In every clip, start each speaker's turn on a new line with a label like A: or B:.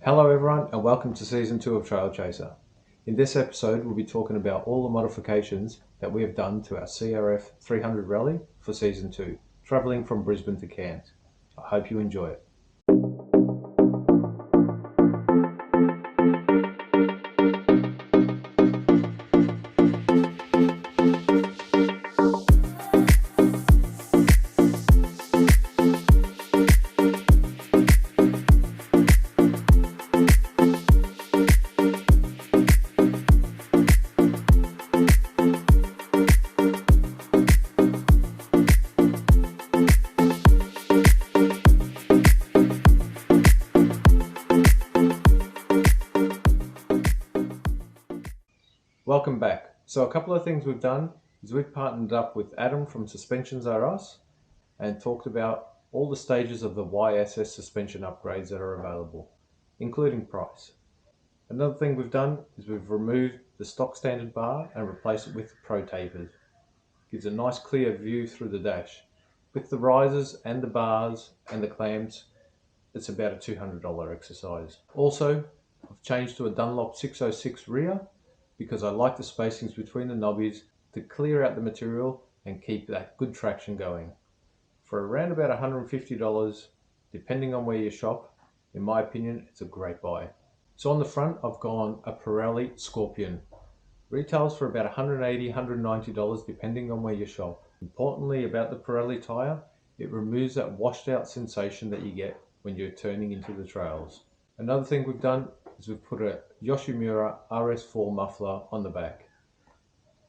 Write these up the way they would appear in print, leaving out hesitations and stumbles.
A: Hello everyone and welcome to Season 2 of Trail Chaser. In this episode we'll be talking about all the modifications that we have done to our CRF 300 Rally for Season 2, travelling from Brisbane to Cairns. I hope you enjoy it. Welcome back. So a couple of things we've done is we've partnered up with Adam from Suspensions R Us and talked about all the stages of the YSS suspension upgrades that are available, including price. Another thing we've done is we've removed the stock standard bar and replaced it with Pro tapers. Gives a nice clear view through the dash. With the risers and the bars and the clamps, it's about a $200 exercise. Also, I've changed to a Dunlop 606 rear because I like the spacings between the knobbies to clear out the material and keep that good traction going. For around about $150, depending on where you shop, in my opinion, it's a great buy. So on the front, I've gone a Pirelli Scorpion. Retails for about $180, $190 depending on where you shop. Importantly about the Pirelli tyre, it removes that washed out sensation that you get when you're turning into the trails. Another thing we've done is we've put a Yoshimura RS4 muffler on the back.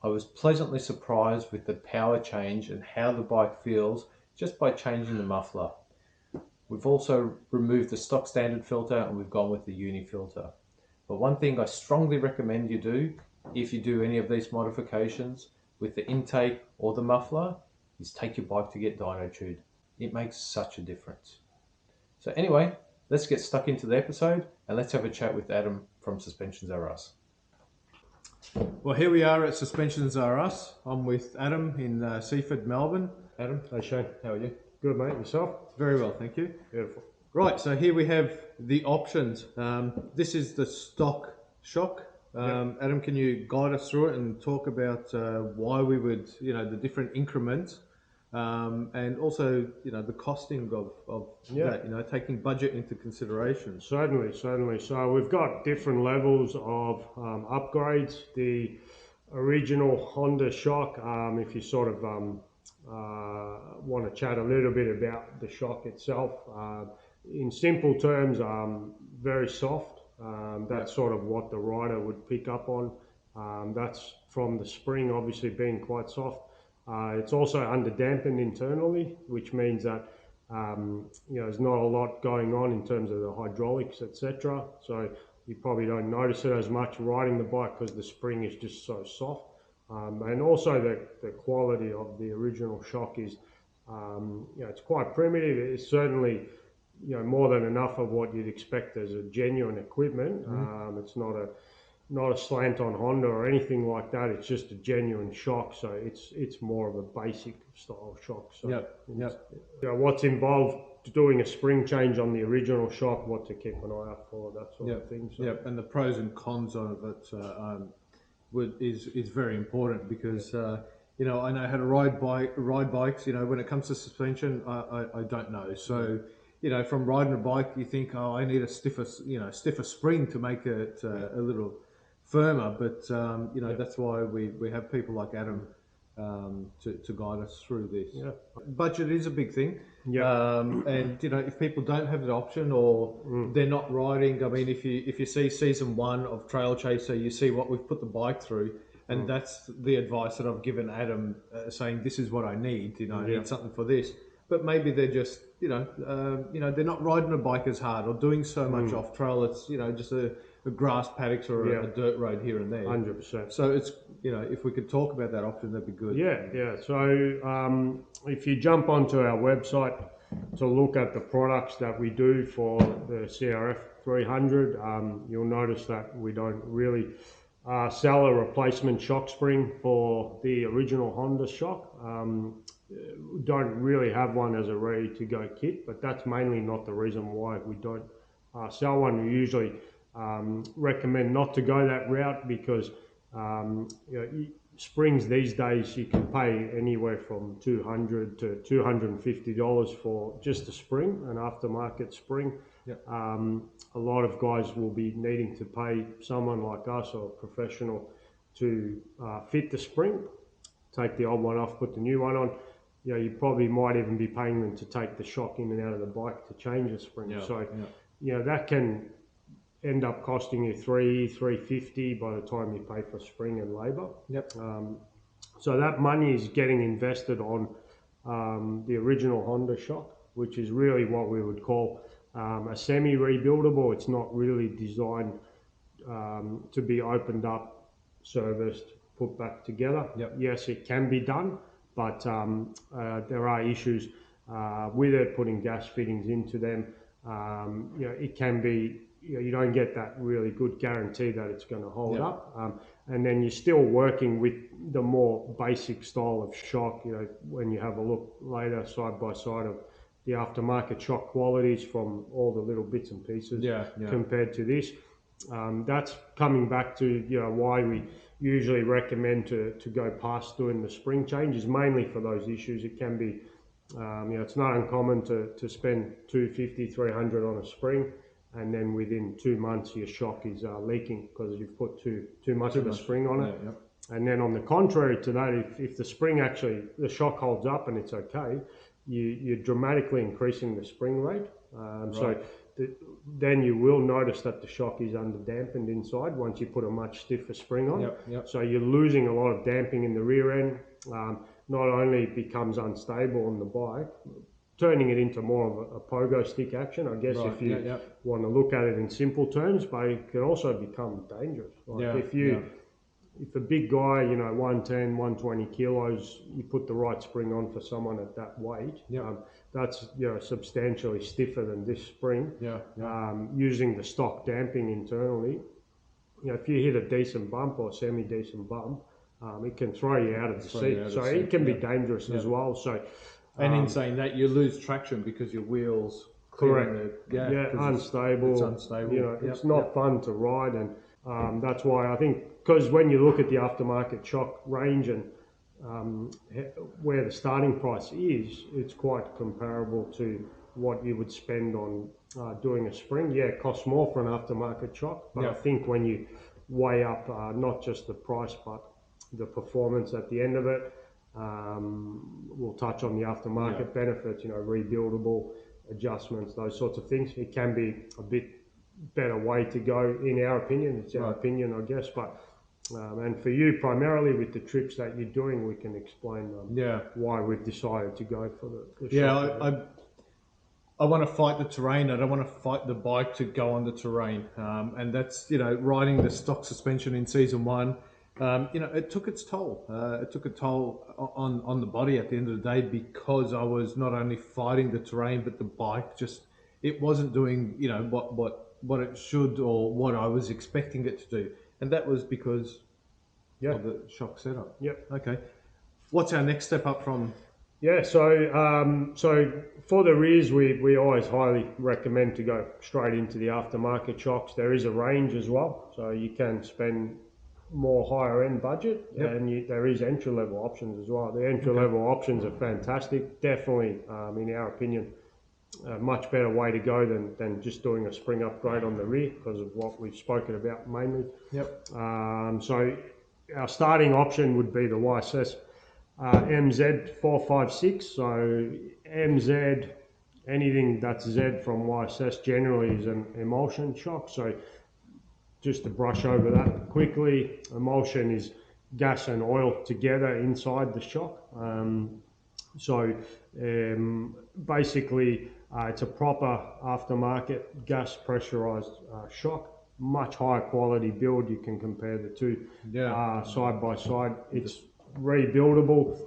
A: I was pleasantly surprised with the power change and how the bike feels just by changing the muffler. We've also removed the stock standard filter and we've gone with the uni filter. But one thing I strongly recommend you do, if you do any of these modifications with the intake or the muffler, is take your bike to get dyno tuned. It makes such a difference. So anyway, let's get stuck into the episode and let's have a chat with Adam from Suspensions R Us. Well, here we are at Suspensions R Us. I'm with Adam in Seaford, Melbourne. Adam,
B: Hey Shane,
A: how are you?
B: good mate, yourself?
A: Very well, thank you.
B: Beautiful.
A: Right, so here we have the options. This is the stock shock. Adam, can you guide us through it and talk about why we would, the different increments, and also, the costing of that, taking budget into consideration.
B: Certainly. So we've got different levels of upgrades. The original Honda shock, if you sort of want to chat a little bit about the shock itself, in simple terms, very soft. That's sort of what the rider would pick up on. That's from the spring obviously being quite soft. It's also under dampened internally, which means that there's not a lot going on in terms of the hydraulics, etc. So you probably don't notice it as much riding the bike because the spring is just so soft. And also the quality of the original shock is, it's quite primitive. It's certainly more than enough of what you'd expect as a genuine equipment. It's not a slant on Honda or anything like that. It's just a genuine shock, so it's more of a basic style shock. So what's involved doing a spring change on the original shock, what to keep an eye out for, that sort of thing. So.
A: And the pros and cons of it is very important because I know how to ride bikes. When it comes to suspension, I don't know. So from riding a bike, you think, oh, I need a stiffer spring to make it a little firmer, but that's why we have people like Adam to guide us through this. Budget is a big thing. And if people don't have the option or they're not riding, I mean, if you see season 1 of Trail Chaser, you see what we've put the bike through, and that's the advice that I've given Adam, saying this is what I need. I need something for this. But maybe they're just they're not riding a bike as hard or doing so much off trail. It's just a grass paddocks or a dirt road here and there.
B: 100%.
A: So it's if we could talk about that option, that'd be good.
B: So if you jump onto our website to look at the products that we do for the CRF 300, you'll notice that we don't really sell a replacement shock spring for the original Honda shock. Don't really have one as a ready to go kit, but that's mainly not the reason why we don't someone we usually recommend not to go that route because springs these days you can pay anywhere from $200 to $250 for just a spring, an aftermarket spring.
A: Yep.
B: A lot of guys will be needing to pay someone like us or a professional to fit the spring, take the old one off, put the new one on. You probably might even be paying them to take the shock in and out of the bike to change the spring. That can end up costing you $350 by the time you pay for spring and labour.
A: Yep.
B: So that money is getting invested on the original Honda shock, which is really what we would call a semi-rebuildable. It's not really designed to be opened up, serviced, put back together.
A: Yep.
B: Yes, it can be done, but there are issues with it, putting gas fittings into them. It can be, you don't get that really good guarantee that it's going to hold up. And then you're still working with the more basic style of shock. When you have a look later side by side of the aftermarket shock qualities from all the little bits and pieces compared to this. That's coming back to why we usually recommend to go past doing the spring changes, mainly for those issues. It can be, it's not uncommon to spend $250, $300 on a spring, and then within 2 months your shock is leaking because you've put too much of a spring on it. And then on the contrary to that, if the spring actually, the shock holds up and it's okay, you're dramatically increasing the spring rate. Then you will notice that the shock is under dampened inside once you put a much stiffer spring on. So you're losing a lot of damping in the rear end. Not only it becomes unstable on the bike, turning it into more of a pogo stick action, I guess, if you want to look at it in simple terms, but it can also become dangerous. If a big guy, 110, 120 kilos, you put the right spring on for someone at that weight, that's substantially stiffer than this spring. Using the stock damping internally, if you hit a decent bump or semi-decent bump, it can throw you out of the seat. So it can be dangerous as well. So,
A: and in saying that, you lose traction because your wheels
B: unstable.
A: It's unstable.
B: It's not fun to ride, and that's why I think, because when you look at the aftermarket shock range and where the starting price is, it's quite comparable to what you would spend on doing a spring. It costs more for an aftermarket shock, but I think when you weigh up not just the price but the performance at the end of it, we'll touch on the aftermarket benefits, rebuildable adjustments, those sorts of things. It can be a bit better way to go, in our opinion. It's our opinion, I guess, but and for you primarily with the trips that you're doing, we can explain why we've decided to go for the shock.
A: I want to fight the terrain. I don't want to fight the bike to go on the terrain, and that's riding the stock suspension in season one. It took its toll. It took a toll on the body at the end of the day, because I was not only fighting the terrain, but the bike it wasn't doing what it should or what I was expecting it to do, and that was because of the shock setup. Okay. What's our next step up from?
B: So for the rears, we always highly recommend to go straight into the aftermarket shocks. There is a range as well, so you can spend more higher end budget, and there is entry level options as well. The entry level options are fantastic, definitely in our opinion a much better way to go than just doing a spring upgrade on the rear, because of what we've spoken about mainly. So our starting option would be the YSS MZ456. So MZ, anything that's Z from YSS generally is an emulsion shock. So just to brush over that quickly, emulsion is gas and oil together inside the shock. Basically, it's a proper aftermarket gas pressurized shock, much higher quality build. You can compare the two side by side. It's rebuildable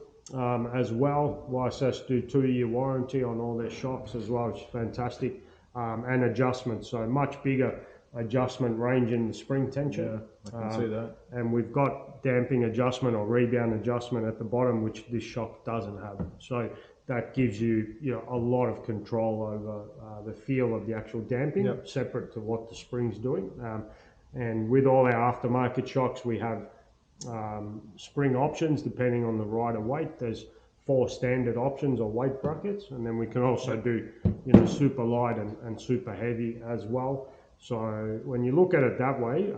B: as well. YSS do 2-year warranty on all their shocks as well, which is fantastic, and adjustments. So much bigger adjustment range in the spring tension.
A: I can see that.
B: And we've got damping adjustment or rebound adjustment at the bottom, which this shock doesn't have. So that gives you, a lot of control over the feel of the actual damping, separate to what the spring's doing. And with all our aftermarket shocks, we have spring options depending on the rider weight. There's 4 standard options or weight brackets, and then we can also do, super light and super heavy as well. So when you look at it that way,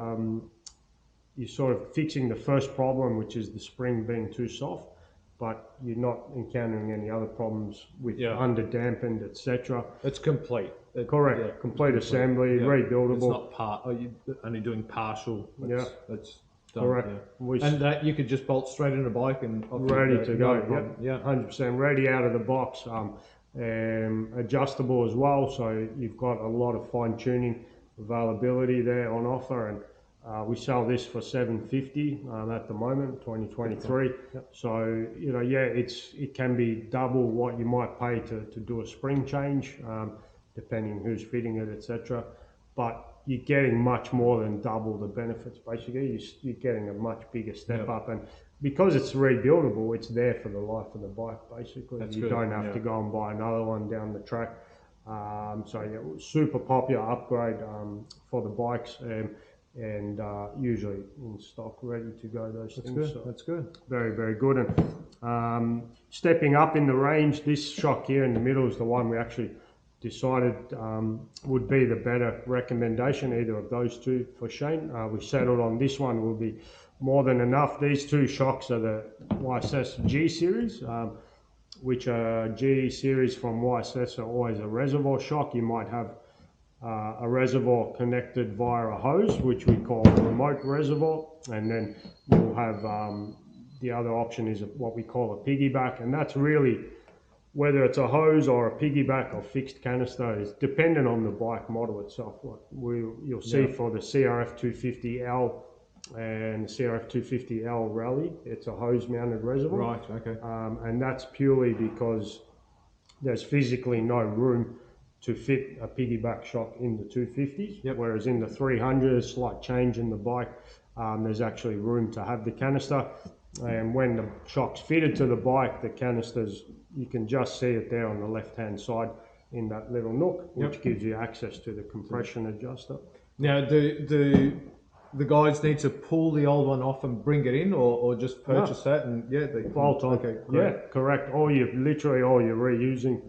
B: you're sort of fixing the first problem, which is the spring being too soft, but you're not encountering any other problems with under dampened, etc.
A: It's complete.
B: Correct.
A: Yeah,
B: complete assembly, rebuildable.
A: It's not part. You're only doing partial. That's done.
B: Correct.
A: Yeah. And that you could just bolt straight in a bike and
B: ready to go.
A: Yeah,
B: 100% ready out of the box. Adjustable as well, so you've got a lot of fine tuning availability there on offer, and we sell this for $750 at the moment, 2023. So it can be double what you might pay to do a spring change, depending who's fitting it, etc. But you're getting much more than double the benefits. Basically, you're getting a much bigger step up, and because it's rebuildable, it's there for the life of the bike. Basically, you don't have to go and buy another one down the track. Super popular upgrade for the bikes, and usually in stock, ready to go. Those things.
A: Good.
B: So
A: that's good.
B: Very, very good. And stepping up in the range, this shock here in the middle is the one we actually decided would be the better recommendation, either of those two for Shane. We settled on this one. Will be more than enough. These two shocks are the YSS G series, which are G series from YSS are always a reservoir shock. You might have a reservoir connected via a hose, which we call a remote reservoir, and then you'll have the other option is what we call a piggyback, and that's really whether it's a hose or a piggyback or fixed canister is dependent on the bike model itself. Like you'll see for the CRF 250L and the CRF 250L Rally, it's a hose mounted reservoir.
A: Right, okay.
B: And that's purely because there's physically no room to fit a piggyback shock in the 250s, whereas in the 300s, slight change in the bike, there's actually room to have the canister. And when the shock's fitted to the bike, the canisters, you can just see it there on the left-hand side in that little nook, which gives you access to the compression adjuster.
A: Now, do the guys need to pull the old one off and bring it in, or just purchase that and they
B: bolt on?
A: Okay, great.
B: Correct. All you're reusing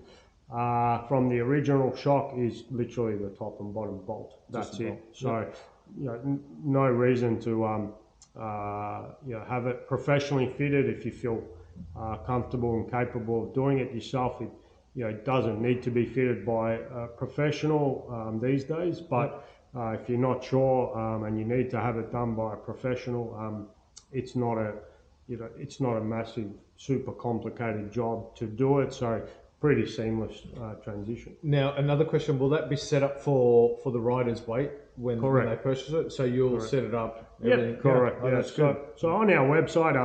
B: from the original shock is literally the top and bottom bolt. That's it. So no reason to have it professionally fitted if you feel comfortable and capable of doing it yourself. It doesn't need to be fitted by a professional these days, but if you're not sure and you need to have it done by a professional, it's not a massive, super complicated job to do it. So pretty seamless transition.
A: Now, another question: will that be set up for the rider's weight when they purchase it? So you'll set it up.
B: Yeah, correct. That's good. So on our website,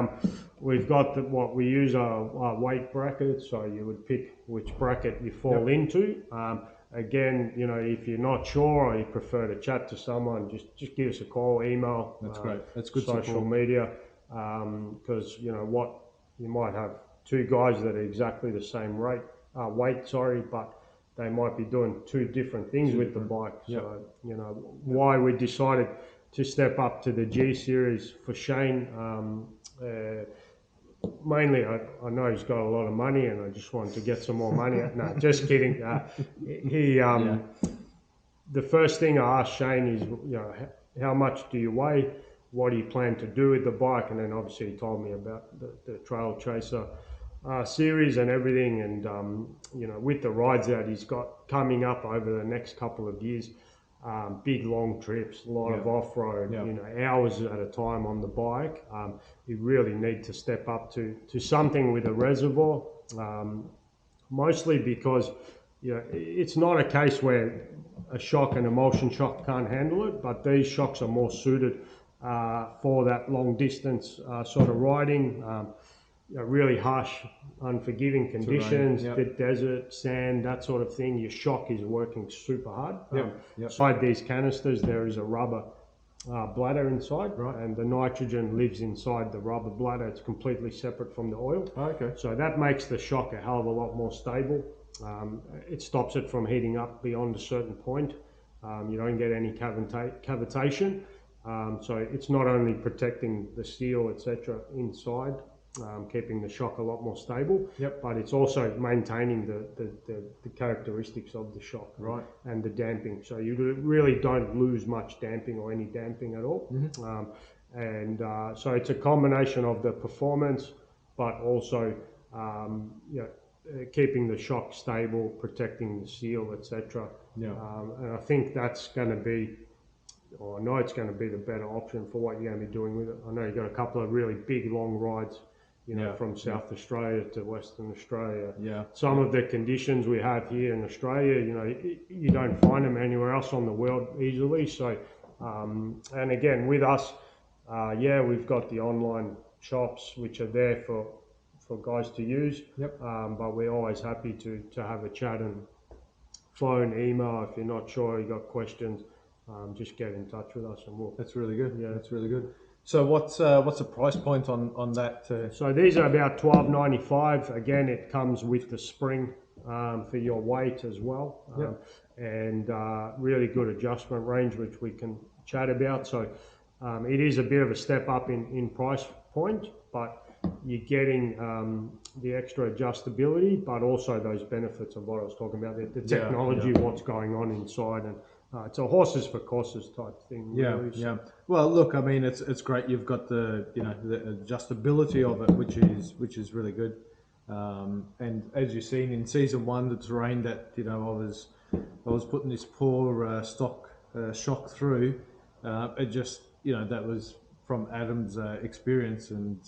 B: we've got what we use are weight brackets. So you would pick which bracket you fall into. Again, if you're not sure or you prefer to chat to someone, just give us a call, email.
A: That's great. That's good.
B: Social media, because what you might have two guys that are exactly the same weight, but they might be doing two different things with the bike. So why we decided to step up to the G series for Shane. Mainly, I know he's got a lot of money, and I just wanted to get some more money. No, just kidding. The first thing I asked Shane is, how much do you weigh? What do you plan to do with the bike? And then obviously he told me about the Trail Chaser series and everything, and with the rides that he's got coming up over the next couple of years. Big long trips, a lot of off-road, hours at a time on the bike. You really need to step up to something with a reservoir, mostly because it's not a case where a shock and emulsion shock can't handle it, but these shocks are more suited for that long distance sort of riding. Really harsh, unforgiving conditions, the desert, sand, that sort of thing. Your shock is working super hard. Inside these canisters, there is a rubber bladder inside,
A: Right.
B: and the nitrogen lives inside the rubber bladder. It's completely separate from the oil.
A: Oh, okay.
B: So that makes the shock a hell of a lot more stable. It stops it from heating up beyond a certain point. You don't get any cavitation. So it's not only protecting the steel, etc., inside, keeping the shock a lot more stable,
A: Yep.
B: but it's also maintaining the characteristics of the shock,
A: Right.
B: and the damping. So you really don't lose much damping or any damping at all. So it's a combination of the performance, but also keeping the shock stable, protecting the seal, etc.
A: Yeah.
B: And I think that's going to be, or I know it's going to be the better option for what you're going to be doing with it. I know you've got a couple of really big long rides, from South Australia to Western Australia.
A: Yeah.
B: Some of the conditions we have here in Australia, you don't find them anywhere else on the world easily. So, and again, with us, we've got the online shops which are there for guys to use.
A: Yep.
B: But we're always happy to have a chat and phone, email. If you're not sure, you got questions, just get in touch with us and we'll.
A: That's really good.
B: Yeah.
A: That's really good. So what's the price point on that?
B: So these are about $12.95. Again, it comes with the spring for your weight as well. And really good adjustment range, which we can chat about. So it is a bit of a step up in price point, but you're getting the extra adjustability, but also those benefits of what I was talking about, the technology, what's going on inside, and it's a horses for courses type thing.
A: Yeah,
B: really.
A: yeah. Well, look, I mean, it's great. You've got the the adjustability of it, which is really good. And as you've seen in season 1, the terrain that I was putting this poor stock shock through, it just that was from Adam's experience, and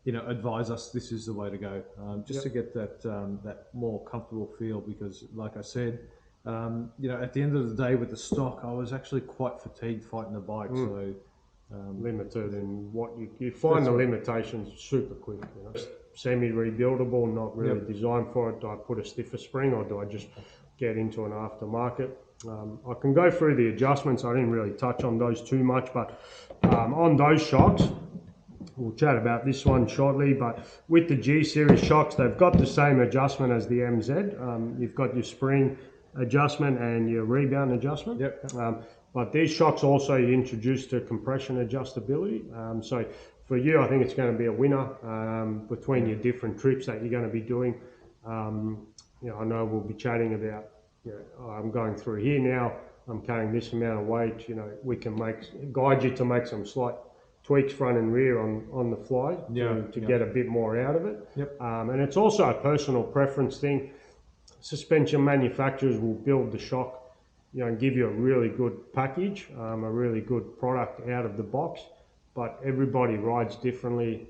A: advise us this is the way to go, just to get that more comfortable feel, because like I said, at the end of the day with the stock, I was actually quite fatigued fighting the bike. So
B: limited in what you find the limitations super quick. Semi-rebuildable, not really designed for it. Do I put a stiffer spring, or do I just get into an aftermarket? I can go through the adjustments. I didn't really touch on those too much, but on those shocks, we'll chat about this one shortly, but with the G series shocks, they've got the same adjustment as the MZ. You've got your spring adjustment and your rebound adjustment. But these shocks also introduce the compression adjustability. So for you, I think it's going to be a winner between your different trips that you're going to be doing. I know we'll be chatting about, I'm going through here now, I'm carrying this amount of weight. We can guide you to make some slight tweaks front and rear on the fly to get a bit more out of it. And it's also a personal preference thing. Suspension manufacturers will build the shock, and give you a really good package, a really good product out of the box, but everybody rides differently.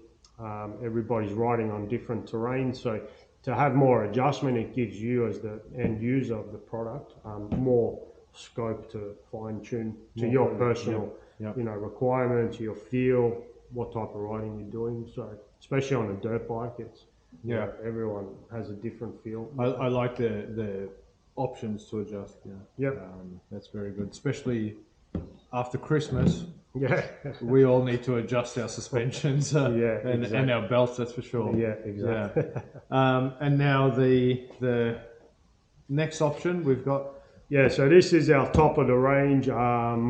B: Everybody's riding on different terrain, so to have more adjustment, it gives you as the end user of the product more scope to fine tune to your personal requirements, your feel, what type of riding you're doing. So especially on a dirt bike, it's everyone has a different feel.
A: I like the options to adjust. That's very good, especially after Christmas. We all need to adjust our suspensions and our belts, that's for sure.
B: Exactly.
A: And now the next option we've got.
B: So this is our top of the range,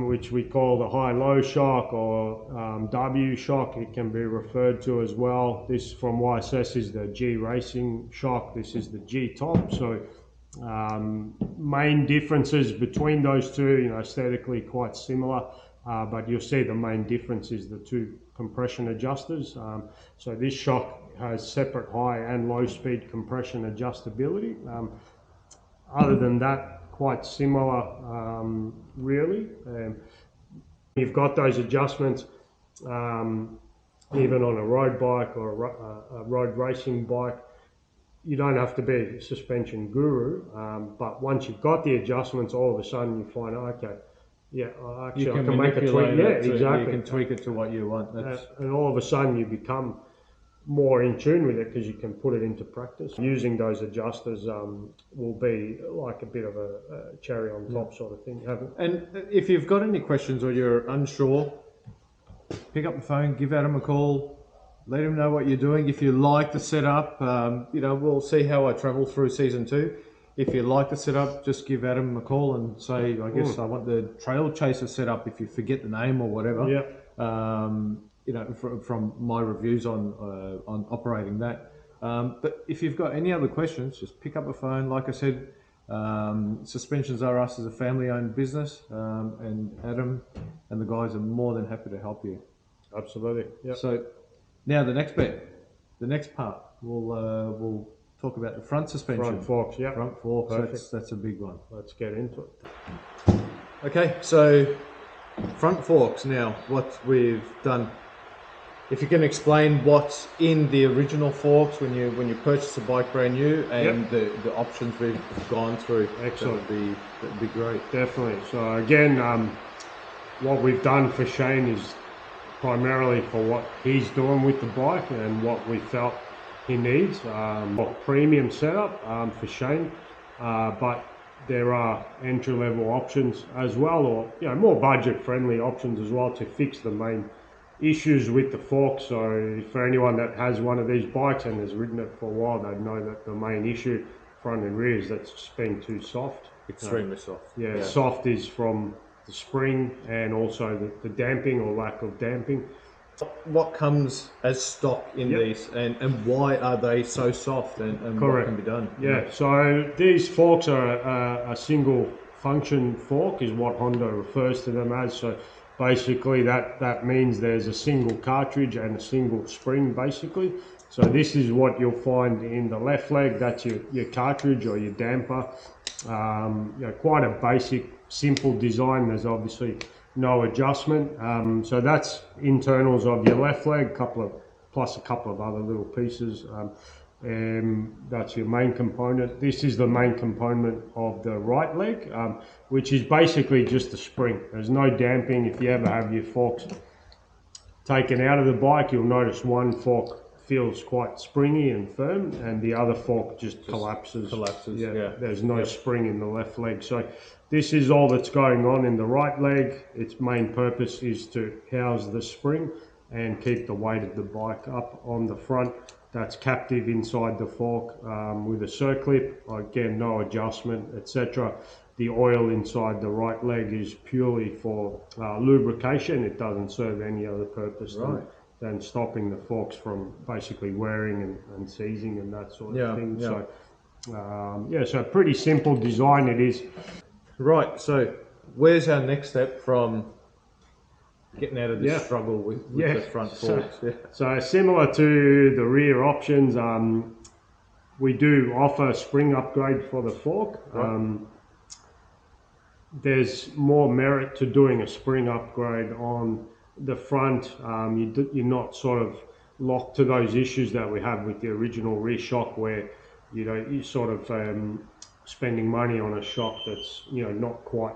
B: which we call the high-low shock, or W shock, it can be referred to as well. This from YSS is the G racing shock. This is the G top. So main differences between those two, aesthetically quite similar, but you'll see the main difference is the two compression adjusters. So this shock has separate high and low speed compression adjustability. Other than that, quite similar, really. You've got those adjustments even on a road bike or a road racing bike. You don't have to be a suspension guru, but once you've got the adjustments, all of a sudden you find, okay, I can make a tweak.
A: Exactly. You can tweak it to what you want.
B: And all of a sudden you become more in tune with it because you can put it into practice. Using those adjusters will be like a bit of a cherry on top sort of thing.
A: And if you've got any questions or you're unsure, pick up the phone, give Adam a call, let him know what you're doing. If you like the setup, we'll see how I travel through season 2. If you like the setup, just give Adam a call and say, I guess I want the Trail Chaser setup if you forget the name or whatever.
B: Yeah.
A: From my reviews on operating that. But if you've got any other questions, just pick up the phone. Like I said, Suspensions R Us is a family-owned business, and Adam and the guys are more than happy to help you.
B: Absolutely. Yeah.
A: So now the next part, we'll talk about the front suspension.
B: Front forks. Yeah.
A: Front forks. That's a big one.
B: Let's get into it.
A: Okay, so front forks. Now, what we've done. If you can explain what's in the original forks when you purchase a bike brand new, and the options we've gone through.
B: Excellent.
A: That'd be great.
B: Definitely. So again, what we've done for Shane is primarily for what he's doing with the bike and what we felt he needs. A premium setup for Shane, but there are entry-level options as well, or more budget-friendly options as well to fix the main issues with the fork. So for anyone that has one of these bikes and has ridden it for a while, they know that the main issue front and rear is that it's just being too soft.
A: Extremely soft.
B: Yeah, soft is from the spring and also the damping or lack of damping.
A: What comes as stock in these, and why are they so soft, and what can be done?
B: Yeah, so these forks are a single function fork is what Honda refers to them as. So basically that means there's a single cartridge and a single spring basically. So this is what you'll find in the left leg, that's your cartridge or your damper. Quite a basic, simple design. There's obviously no adjustment. So that's internals of your left leg, plus a couple of other little pieces. That's your main component. This is the main component of the right leg, which is basically just a spring. There's no damping. If you ever have your forks taken out of the bike, you'll notice one fork feels quite springy and firm, and the other fork just collapses. Yeah, there's no spring in the left leg. So this is all that's going on in the right leg. Its main purpose is to house the spring and keep the weight of the bike up on the front. That's captive inside the fork with a circlip. Again, no adjustment, etc. The oil inside the right leg is purely for lubrication. It doesn't serve any other purpose than stopping the forks from basically wearing and seizing and that sort of thing. So pretty simple design it is.
A: Right, so where's our next step from getting out of this struggle with the front forks?
B: So similar to the rear options, we do offer spring upgrade for the fork. There's more merit to doing a spring upgrade on the front. You're not sort of locked to those issues that we have with the original rear shock, where you're sort of spending money on a shock that's not quite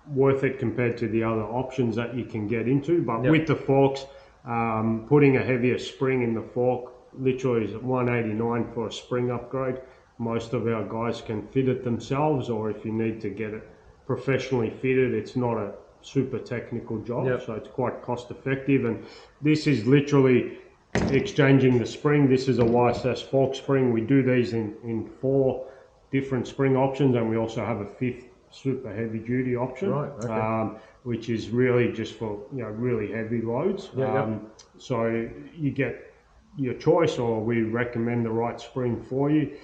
B: worth it compared to the other options that you can get into. But with the forks, putting a heavier spring in the fork literally is $189 for a spring upgrade. Most of our guys can fit it themselves, or if you need to get it professionally fitted, it's not a super technical job, so it's quite cost effective. And this is literally exchanging the spring. This is a YSS fork spring. We do these in 4 different spring options, and we also have a 5th super heavy duty option, which is really just for really heavy loads. So you get your choice, or we recommend the right spring for you.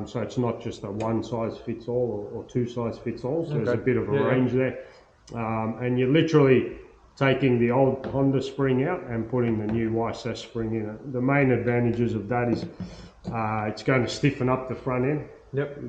B: So it's not just a one size fits all or 2 size fits all. So there's a bit of a range there. And you're literally taking the old Honda spring out and putting the new YSS spring in it. The main advantages of that is it's going to stiffen up the front end.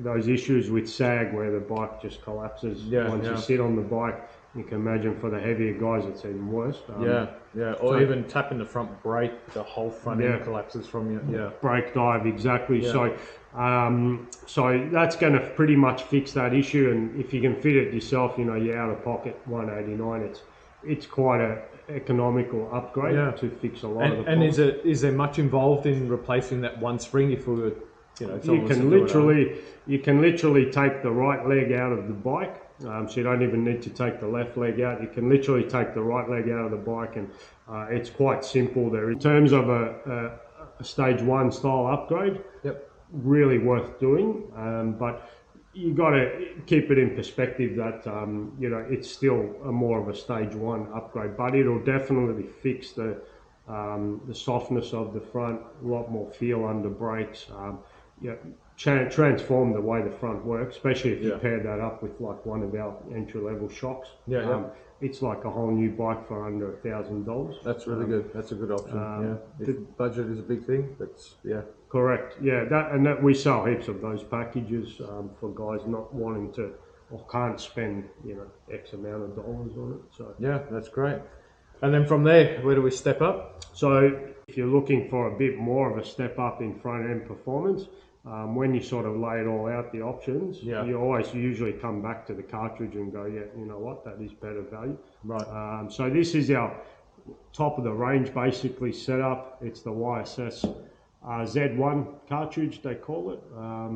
B: Those issues with sag where the bike just collapses once you sit on the bike. You can imagine for the heavier guys it's even worse.
A: Or even tapping the front brake, the whole front end collapses from you.
B: Brake dive, exactly. So that's going to pretty much fix that issue. And if you can fit it yourself, you're out of pocket $189. it's quite a economical upgrade to fix a lot of the problems.
A: And is there much involved in replacing that one spring if we were,
B: you can literally take the right leg out of the bike, so you don't even need to take the left leg out. You can literally take the right leg out of the bike, and it's quite simple there. In terms of a stage 1 style upgrade, really worth doing, but you got to keep it in perspective that it's still more of a stage 1 upgrade, but it'll definitely fix the softness of the front, a lot more feel under brakes, transform the way the front works, especially if you pair that up with like one of our entry-level shocks. It's like a whole new bike for under $1,000.
A: That's really good. That's a good option. If budget is a big thing, that's
B: correct. That we sell heaps of those packages for guys not wanting to or can't spend X amount of dollars on it. So
A: that's great. And then from there, where do we step up?
B: So if you're looking for a bit more of a step up in front end performance, when you sort of lay it all out, the options, you always usually come back to the cartridge and go, you know what, that is better value.
A: Right.
B: So this is our top of the range basically setup. It's the YSS Z1 cartridge, they call it.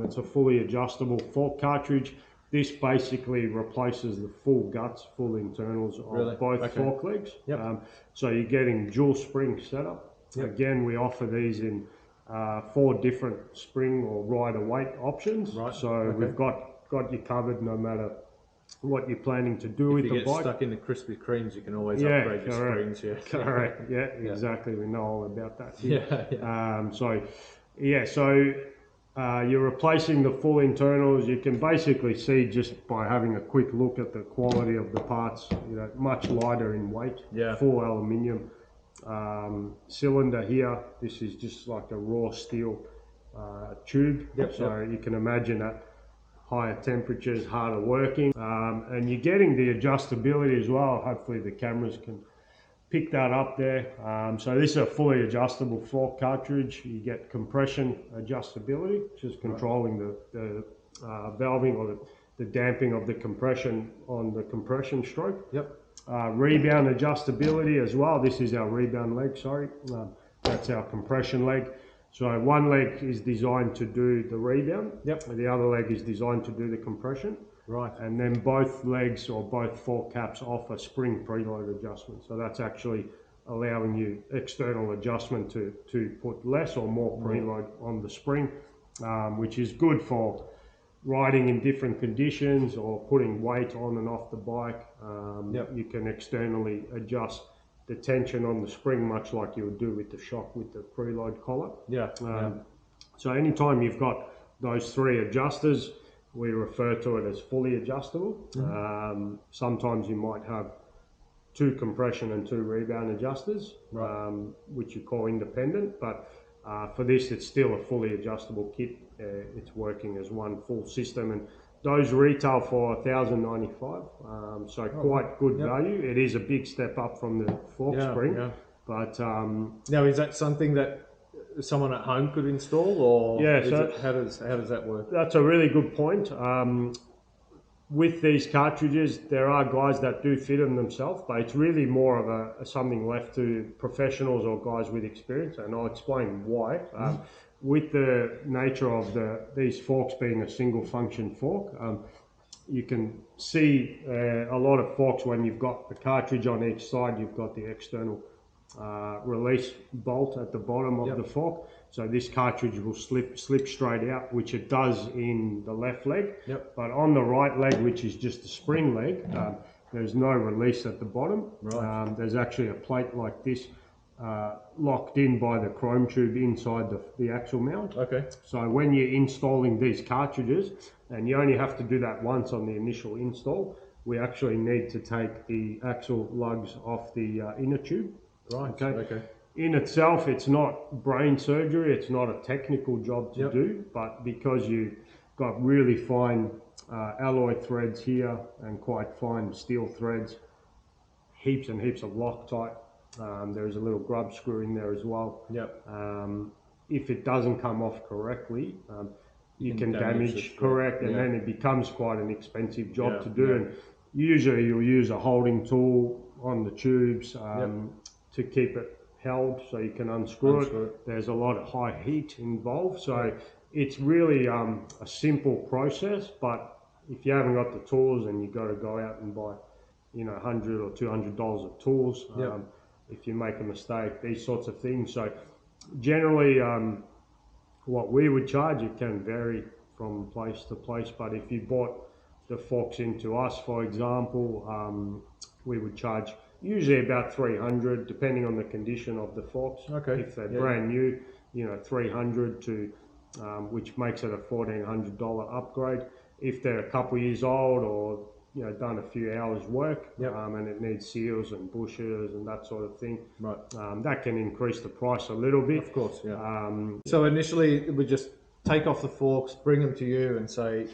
B: It's a fully adjustable fork cartridge. This basically replaces the full guts, full internals of both fork legs. So you're getting dual spring setup. Again, we offer these in 4 different spring or rider weight options. So we've got you covered no matter what you're planning to do with the bike. If you get
A: stuck in the Krispy Kremes, you can always upgrade your springs.
B: Correct. Exactly. We know all about that. So you're replacing the full internals. You can basically see just by having a quick look at the quality of the parts, much lighter in weight, full aluminium. Cylinder here, this is just like a raw steel tube, so you can imagine at higher temperatures, harder working, and you're getting the adjustability as well. Hopefully the cameras can pick that up there. So this is a fully adjustable fork cartridge. You get compression adjustability, which is controlling the valving or the damping of the compression on the compression stroke. Rebound adjustability as well. This is our rebound leg, that's our compression leg. So one leg is designed to do the rebound, and the other leg is designed to do the compression. And then both legs or both fork caps offer spring preload adjustment. So that's actually allowing you external adjustment to put less or more preload on the spring, which is good for riding in different conditions or putting weight on and off the bike. You can externally adjust the tension on the spring much like you would do with the shock with the preload collar. So anytime you've got those 3 adjusters, we refer to it as fully adjustable. Sometimes you might have 2 compression and 2 rebound adjusters, which you call independent, but for this it's still a fully adjustable kit. It's working as one full system, and those retail for $1,095, so quite good value. It is a big step up from the fork spring, but
A: now is that something that someone at home could install, or how does that work?
B: That's a really good point. With these cartridges, there are guys that do fit them themselves, but it's really more of something left to professionals or guys with experience, and I'll explain why. With the nature of these forks being a single function fork, you can see a lot of forks when you've got the cartridge on each side, you've got the external release bolt at the bottom of the fork. So this cartridge will slip straight out, which it does in the left leg. But on the right leg, which is just the spring leg, there's no release at the bottom. There's actually a plate like this locked in by the chrome tube inside the axle mount. So when you're installing these cartridges, and you only have to do that once on the initial install, we actually need to take the axle lugs off the inner tube. In itself, it's not brain surgery, it's not a technical job to do, but because you've got really fine alloy threads here and quite fine steel threads, heaps and heaps of Loctite. There's a little grub screw in there as well. If it doesn't come off correctly, you can damage and then it becomes quite an expensive job to do. And usually you'll use a holding tool on the tubes to keep it held so you can unscrew it. There's a lot of high heat involved, so it's really a simple process, but if you haven't got the tools and you've got to go out and buy, you know, $100 or $200 of tools, if you make a mistake, these sorts of things. So generally, what we would charge, it can vary from place to place, but if you bought the forks into us, for example, we would charge usually about $300, depending on the condition of the forks.
A: Okay.
B: If they're brand new, you know, $300 to, which makes it a $1,400 upgrade. If they're a couple years old or, you know, done a few hours work, and it needs seals and bushes and that sort of thing, that can increase the price a little bit.
A: Of course, so initially we just take off the forks, bring them to you and say,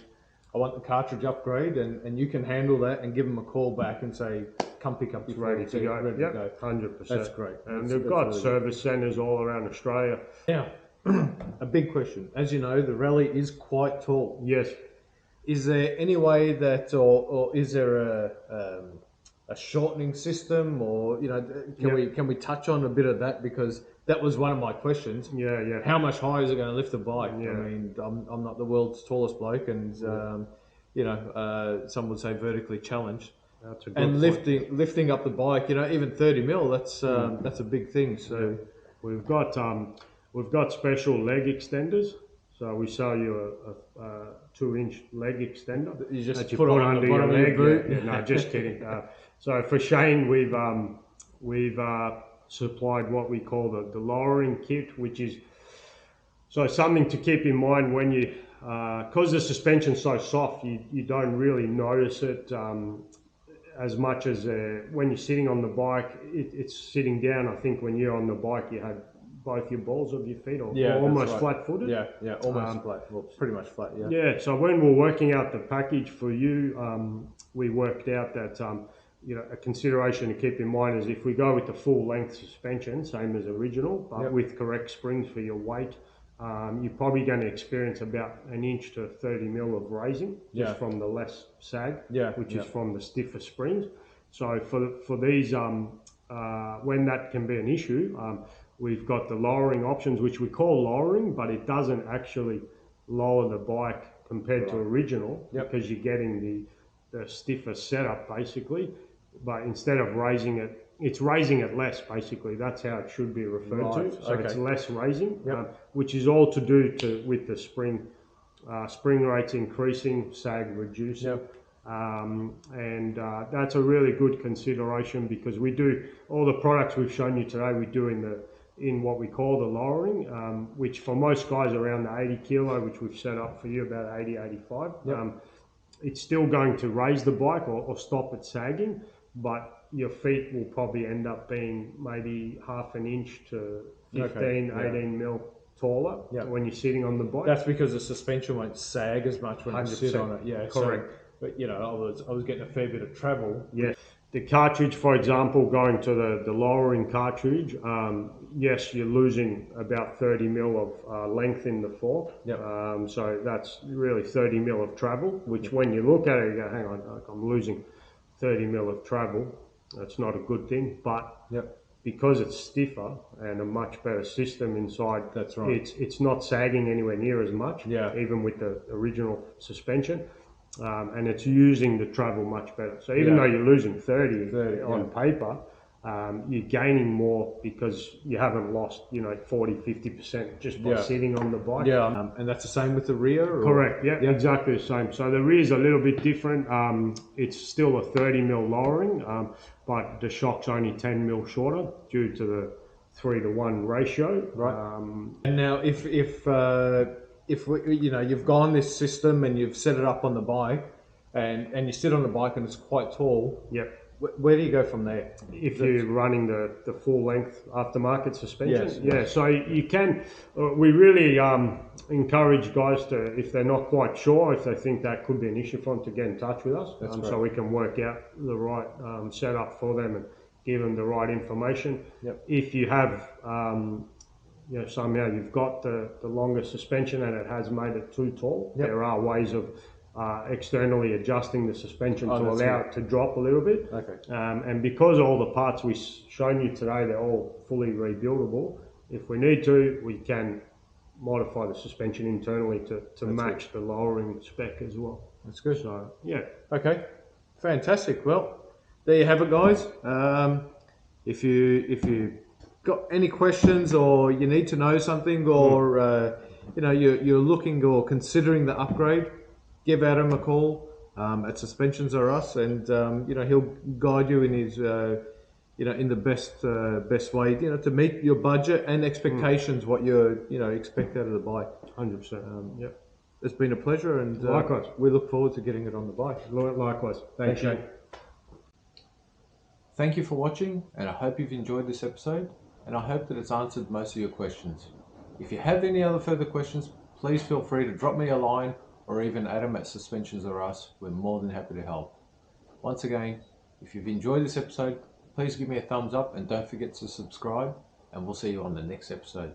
A: I want the cartridge upgrade, and you can handle that and give them a call back and say, come pick up your
B: ready to go.
A: Ready to go.
B: 100%.
A: That's great.
B: And they've got service centres all around Australia.
A: Now, a big question. As you know, the rally is quite tall.
B: Yes.
A: Is there any way that, or is there a shortening system, or, you know, can we touch on a bit of that, because that was one of my questions. How much higher is it going to lift the bike? I mean, I'm not the world's tallest bloke, and you know, some would say vertically challenged.
B: That's a good
A: and
B: point.
A: lifting up the bike, you know, even 30 mil. That's a big thing. So
B: we've got special leg extenders. So we sell you a 2-inch leg extender.
A: You just
B: that you
A: put
B: put
A: on
B: under
A: the
B: your
A: bottom of
B: leg.
A: your boot.
B: No, just kidding. So for Shane, we've supplied what we call the lowering kit, which is something to keep in mind when you, because the suspension's so soft, you don't really notice it as much as when you're sitting on the bike. It's sitting down. I think when you're on the bike, you have both your balls of your feet, or almost flat-footed.
A: Almost flat. Well, pretty much flat.
B: So when we're working out the package for you, we worked out that you know, a consideration to keep in mind is if we go with the full-length suspension, same as original, but with correct springs for your weight, you're probably going to experience about 1 inch to 30 mil of raising just from the less sag, which is from the stiffer springs. So for these, when that can be an issue, we've got the lowering options, which we call lowering, but it doesn't actually lower the bike compared to original, because you're getting the stiffer setup basically. But instead of raising it, it's raising it less basically. That's how it should be referred to. So it's less raising, which is all to do with the spring rates increasing, sag reducing. And that's a really good consideration, because we do all the products we've shown you today, we do in what we call the lowering, which for most guys around the 80 kilo, which we've set up for you about 80, 85. It's still going to raise the bike or stop it sagging, but your feet will probably end up being maybe half an inch to 15, 18 mil taller when you're sitting on the bike.
A: That's because the suspension won't sag as much when you sit on it.
B: Correct.
A: But you know, I was getting a fair bit of travel.
B: The cartridge, for example, going to the lowering cartridge, yes, you're losing about 30 mil of length in the fork. So that's really 30 mil of travel, which when you look at it, you go, hang on, I'm losing 30 mil of travel. That's not a good thing, but because it's stiffer and a much better system inside, it's not sagging anywhere near as much, even with the original suspension. And it's using the travel much better. So even though you're losing 30 on paper, you're gaining more because you haven't lost, you know, 40-50% just by sitting on the bike.
A: And that's the same with the rear? Or?
B: Correct, exactly the same. So the rear is a little bit different. It's still a 30 mil lowering, but the shock's only 10 mil shorter due to the 3-to-1 ratio.
A: And now if you know, you've gone this system and you've set it up on the bike, and you sit on the bike and it's quite tall, where do you go from there?
B: If you're running the full length aftermarket suspension, so you can. We really encourage guys to, if they're not quite sure, if they think that could be an issue for them, to get in touch with us, so we can work out the right setup for them and give them the right information. If you have you know, somehow you've got the longer suspension and it has made it too tall, there are ways of externally adjusting the suspension
A: Oh,
B: to
A: that's
B: allow
A: good.
B: it to drop a little bit.
A: Okay.
B: And because all the parts we've shown you today, they're all fully rebuildable, if we need to, we can modify the suspension internally to match the lowering spec as well.
A: That's good.
B: So, yeah.
A: Okay, fantastic. Well, there you have it, guys. If you got any questions, or you need to know something, or you know, you're looking or considering the upgrade, give Adam a call at Suspensions Are Us, and you know, he'll guide you in his you know, in the best way, you know, to meet your budget and expectations, what you know, expect out of the bike.
B: 100%. Yep.
A: It's been a pleasure, and
B: Likewise.
A: we look forward to getting it on the bike.
B: Likewise. Thank you.
A: Thank you for watching, and I hope you've enjoyed this episode, and I hope that it's answered most of your questions. If you have any other further questions, please feel free to drop me a line, or even Adam at Suspensions Are Us. We're more than happy to help. Once again, if you've enjoyed this episode, please give me a thumbs up, and don't forget to subscribe, and we'll see you on the next episode.